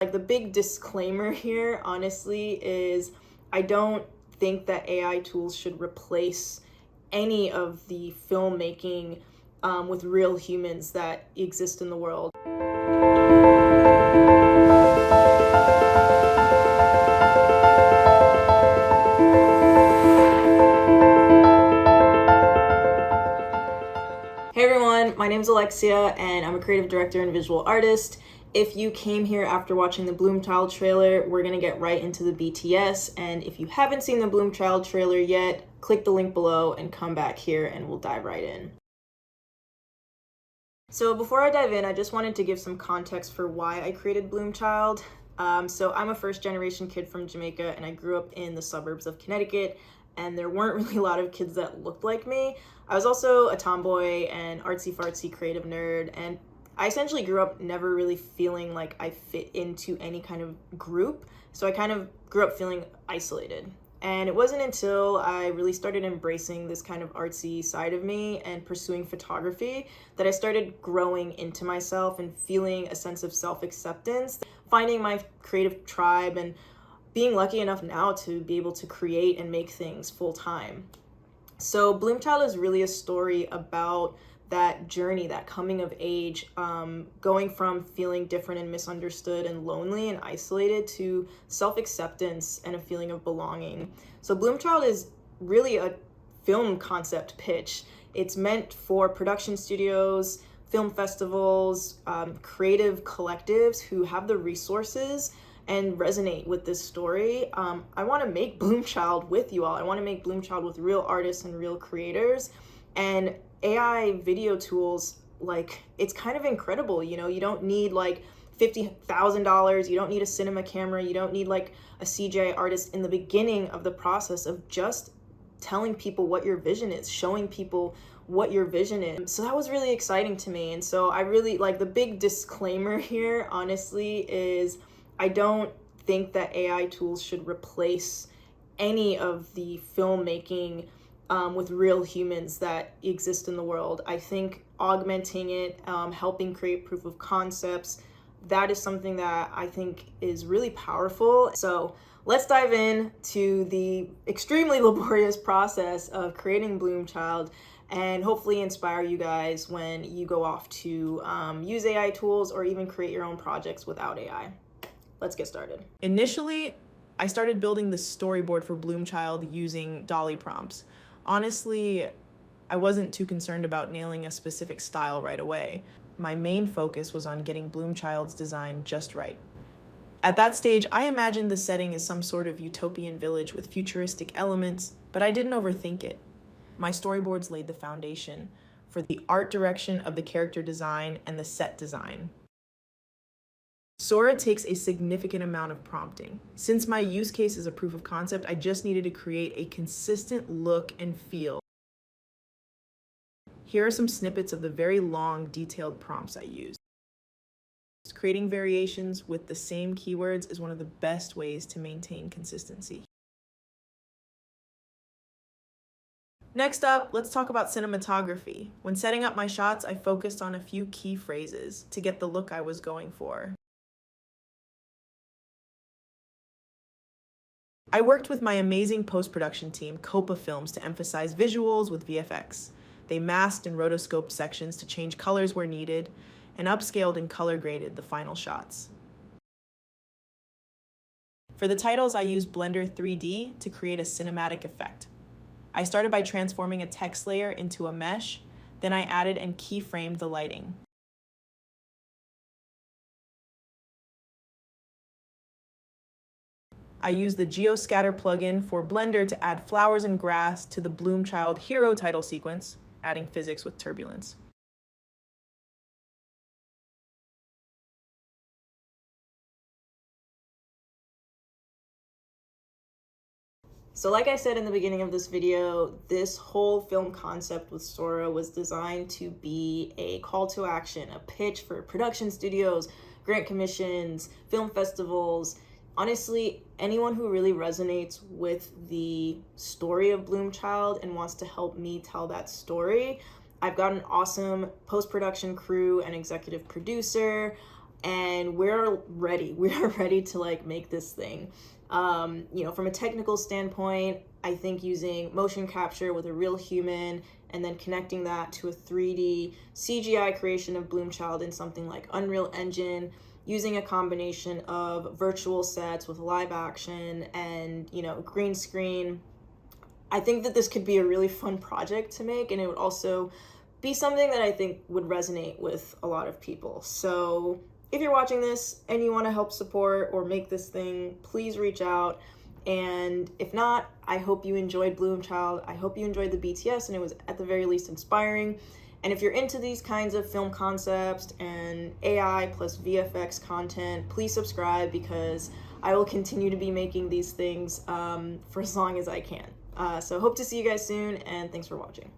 Like, the big disclaimer here, honestly, is I don't think that AI tools should replace any of the filmmaking with real humans that exist in the world. Hey everyone, my name is Alexia and I'm a creative director and visual artist. If you came here after watching the Bloomchild trailer, we're gonna get right into the BTS, and if you haven't seen the Bloomchild trailer yet, click the link below and come back here and we'll dive right in. So before I dive in, I just wanted to give some context for why I created Bloomchild. So I'm a first generation kid from Jamaica and I grew up in the suburbs of Connecticut, and there weren't really a lot of kids that looked like me. I was also a tomboy and artsy-fartsy creative nerd, and I essentially grew up never really feeling like I fit into any kind of group. So I kind of grew up feeling isolated. And it wasn't until I really started embracing this kind of artsy side of me and pursuing photography that I started growing into myself and feeling a sense of self-acceptance, finding my creative tribe, and being lucky enough now to be able to create and make things full time. So Bloomchild is really a story about that journey, that coming of age, going from feeling different and misunderstood and lonely and isolated to self-acceptance and a feeling of belonging. So Bloomchild is really a film concept pitch. It's meant for production studios, film festivals, creative collectives who have the resources and resonate with this story. I want to make Bloomchild with you all. I want to make Bloomchild with real artists and real creators. And AI video tools, like, it's kind of incredible. You know, you don't need like $50,000, you don't need a cinema camera, you don't need like a CGI artist in the beginning of the process of just telling people what your vision is, showing people what your vision is. So that was really exciting to me. And so I really like, the big disclaimer here, honestly, is I don't think that AI tools should replace any of the filmmaking with real humans that exist in the world. I think augmenting it, helping create proof of concepts, that is something that I think is really powerful. So let's dive in to the extremely laborious process of creating Bloomchild and hopefully inspire you guys when you go off to use AI tools or even create your own projects without AI. Let's get started. Initially, I started building the storyboard for Bloomchild using Dolly prompts. Honestly, I wasn't too concerned about nailing a specific style right away. My main focus was on getting Bloomchild's design just right. At that stage, I imagined the setting as some sort of utopian village with futuristic elements, but I didn't overthink it. My storyboards laid the foundation for the art direction of the character design and the set design. Sora takes a significant amount of prompting. Since my use case is a proof of concept, I just needed to create a consistent look and feel. Here are some snippets of the very long, detailed prompts I used. Creating variations with the same keywords is one of the best ways to maintain consistency. Next up, let's talk about cinematography. When setting up my shots, I focused on a few key phrases to get the look I was going for. I worked with my amazing post-production team, Kopa Films, to emphasize visuals with VFX. They masked and rotoscoped sections to change colors where needed, and upscaled and color graded the final shots. For the titles, I used Blender 3D to create a cinematic effect. I started by transforming a text layer into a mesh, then I added and keyframed the lighting. I used the Geoscatter plugin for Blender to add flowers and grass to the Bloomchild hero title sequence, adding physics with turbulence. So like I said in the beginning of this video, this whole film concept with Sora was designed to be a call to action, a pitch for production studios, grant commissions, film festivals, honestly, anyone who really resonates with the story of Bloomchild and wants to help me tell that story. I've got an awesome post-production crew and executive producer. and we're ready. We're ready to like make this thing. You know, from a technical standpoint, I think using motion capture with a real human and then connecting that to a 3D CGI creation of Bloomchild in something like Unreal Engine, using a combination of virtual sets with live action and, you know, green screen. I think that this could be a really fun project to make, and it would also be something that I think would resonate with a lot of people. So if you're watching this and you want to help support or make this thing, please reach out. And if not, I hope you enjoyed Bloomchild. I hope you enjoyed the BTS and it was at the very least inspiring. And if you're into these kinds of film concepts and AI plus VFX content, please subscribe, because I will continue to be making these things for as long as I can. So hope to see you guys soon, and thanks for watching.